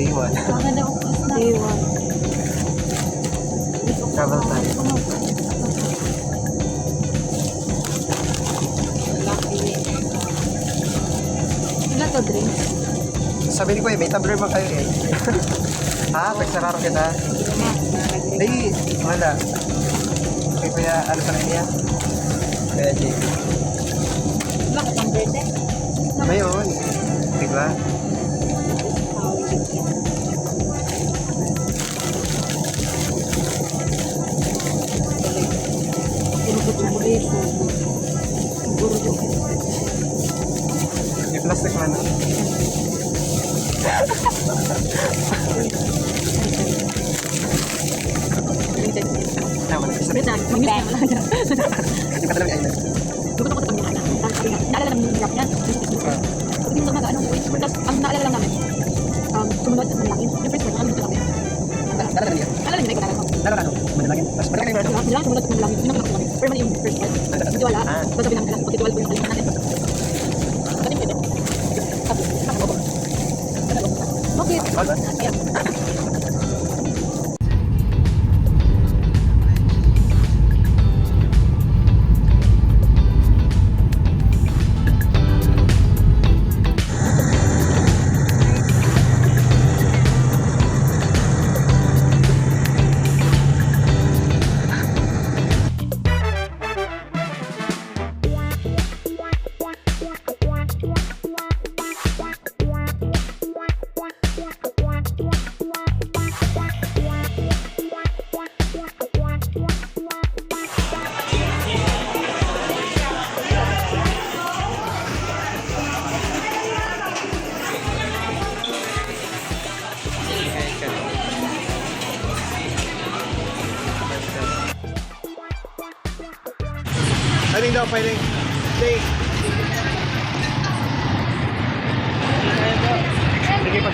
Day 1. Maganda ko na. Day 1. Travel time. Wala to drink. Sabi ni Kuya, may tumbler mo kayo eh. Ha? Pagsararo kita. Ay, wala. Kaya Kuya, ano sa kanya? Kaya JB. Bakit ang birthday? Ngayon. Diba? May plastic man. Tama na. Sabi na. Hindi pa talaga ay Naalala namin yung hirap niya. Hindi mo nag-ano ko. Tapos, ang naalala lang namin, sumunod at manalangin. Yung first word, nakalimutan namin. Dala na niya. Naalala niyo, may kagala ko. Dala na. Manalangin. Tapos balik na yung Sila, sumunod at manalangin. Yun ang nakalimutan namin. Pero mali yung first word. Pagkitiwala, pagkabi lang nila. Pagkitiwala po yung nakalimutan natin. Ganun pwede. Tapos, nakakabo. Okay. Yeah. Fighting daw, fighting. Stay. Sige pa.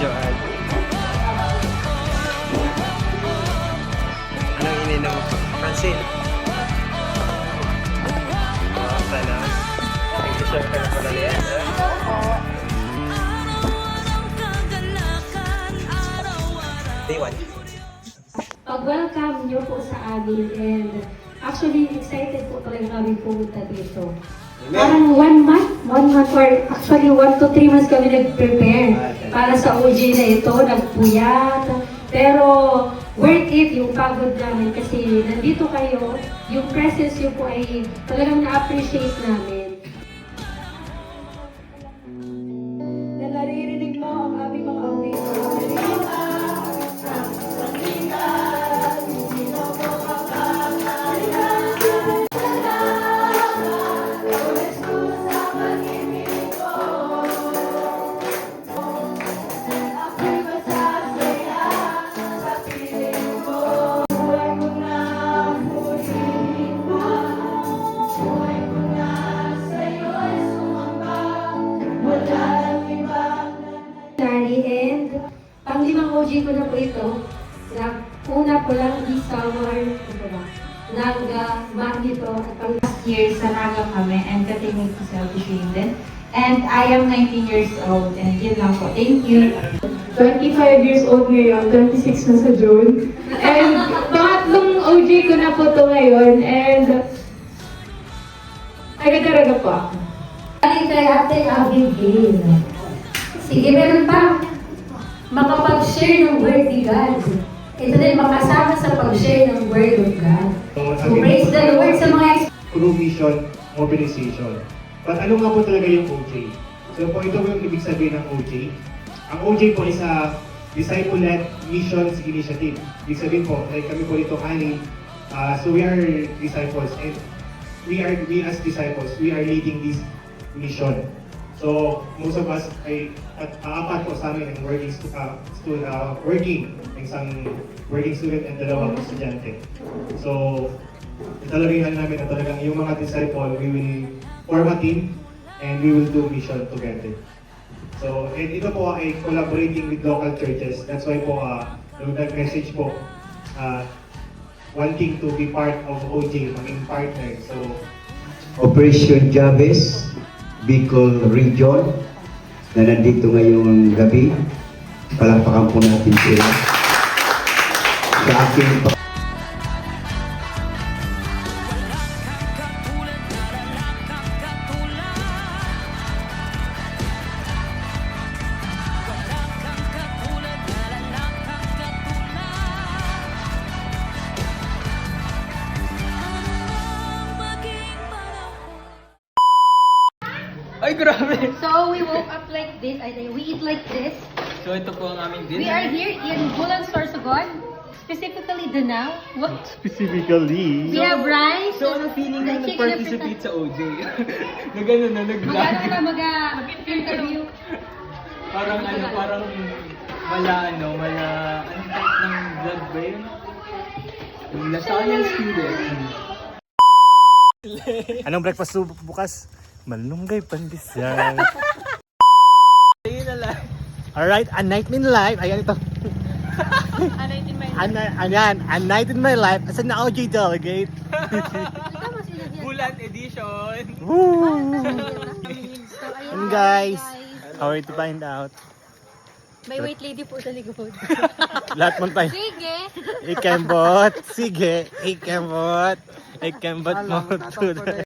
Joanne. Anong ininom mo? Francine? Sana. Thank you, sir. Kaya pala liyan. Day 1. Pag-welcome niyo po sa amin and actually excited po talaga kami pumunta dito. Parang 1 month or actually 1 to 3 months kami nag-prepare para sa OJ na ito, nagpuyat. Pero worth it yung pagod namin kasi nandito kayo, yung presence niyo po ay talagang na-appreciate namin. Na naririnig mo ang aming mga away. And pang-limang OG ko na po ito. Una po lang di summer, Naga, Magneto, at pang Last year sa Naga kami and continuing to self-train din. And I am 19 years old and yun lang po. Thank you. 25 years old ngayon, 26 na sa June. And pangatlong OG ko na po ito ngayon. And agad-araga po ako. Kay Ate Abigail. Sige, meron pa. Makapag-share ng word ni God. Ito din, makasama sa pag-share ng word of God. So, praise the Lord sa mga Crew Mission Mobilization. But ano nga po talaga yung OJ? So po ito yung ibig sabihin ng OJ. Ang OJ po is a Disciple-led Missions Initiative. Ibig sabihin po, like kami po ito ani, so we are disciples and we as disciples, we are leading this mission. So, most of us ay apat po sa amin ang working student and dalawang estudyante. So, italagyan namin na talagang yung mga disciple, we will form a team and we will do mission together. So, and ito po ay collaborating with local churches. That's why po, yung nag-message po, wanting to be part of OJ, maging partner. So, Operation Jabez, Bicol Region, na nandito ngayong gabi. Palakpakan po natin sila. Sa aking Ay, grabe! So, we woke up like this. We eat like this. So, ito po ang aming We are here in Bulan Sorsogon. Specifically, Danao. What? specifically, We have rice. So, ano feeling Like na chicken nag-participate sa OJ? na gano'n na, nag-vlog. Magano ka na mag-interview? Parang ano, parang anong type ng vlog ba yun? Yung Lasallian student. anong breakfast bukas? Malunggay pandesal. Ayun na lang. Alright, A Night in Life. Ayan ito. Ayan, A Night in My Life. As an OJ delegate. Bulan edition. Woo! So, ayun And guys, how are you to find out? May white lady po sa likod. Lahat mo tayo. Sige! Ikembot. Sige, ikembot. Ikembot mo to